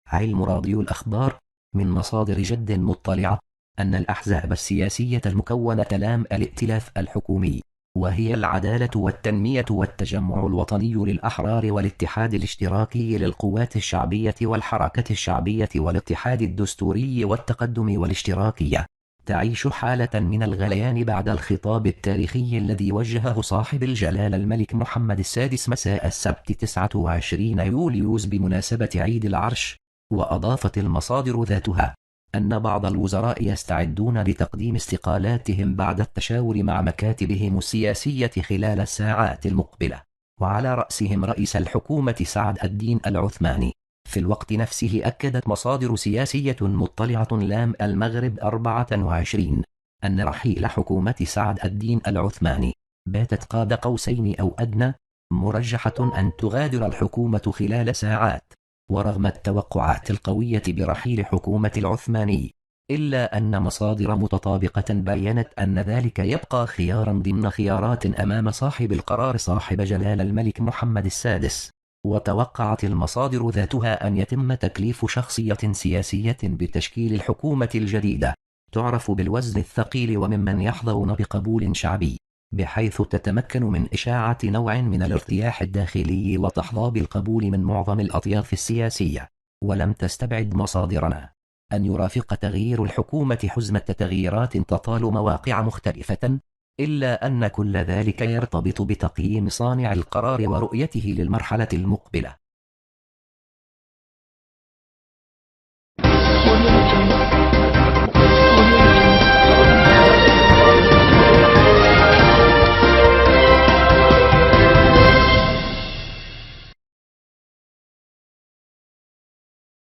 علم راديو الأخبار من مصادر جد مطلعة أن الأحزاب السياسية المكونة لام الائتلاف الحكومي، وهي العدالة والتنمية والتجمع الوطني للأحرار والاتحاد الاشتراكي للقوات الشعبية والحركة الشعبية والاتحاد الدستوري والتقدم والاشتراكية، تعيش حالة من الغليان بعد الخطاب التاريخي الذي وجهه صاحب الجلالة الملك محمد السادس مساء السبت 29 يوليوز بمناسبة عيد العرش. وأضافت المصادر ذاتها أن بعض الوزراء يستعدون لتقديم استقالاتهم بعد التشاور مع مكاتبهم السياسية خلال الساعات المقبلة، وعلى رأسهم رئيس الحكومة سعد الدين العثماني. في الوقت نفسه أكدت مصادر سياسية مطلعة لام المغرب 24 أن رحيل حكومة سعد الدين العثماني باتت قاب قوسين أو أدنى، مرجحة أن تغادر الحكومة خلال ساعات. ورغم التوقعات القوية برحيل حكومة العثماني، إلا أن مصادر متطابقة بيّنت أن ذلك يبقى خيارا ضمن خيارات أمام صاحب القرار صاحب جلالة الملك محمد السادس. وتوقعت المصادر ذاتها أن يتم تكليف شخصية سياسية بتشكيل الحكومة الجديدة تعرف بالوزن الثقيل وممن يحظون بقبول شعبي، بحيث تتمكن من إشاعة نوع من الارتياح الداخلي وتحظى بالقبول من معظم الأطياف السياسية. ولم تستبعد مصادرنا أن يرافق تغيير الحكومة حزمة تغييرات تطال مواقع مختلفة، إلا أن كل ذلك يرتبط بتقييم صانع القرار ورؤيته للمرحلة المقبلة.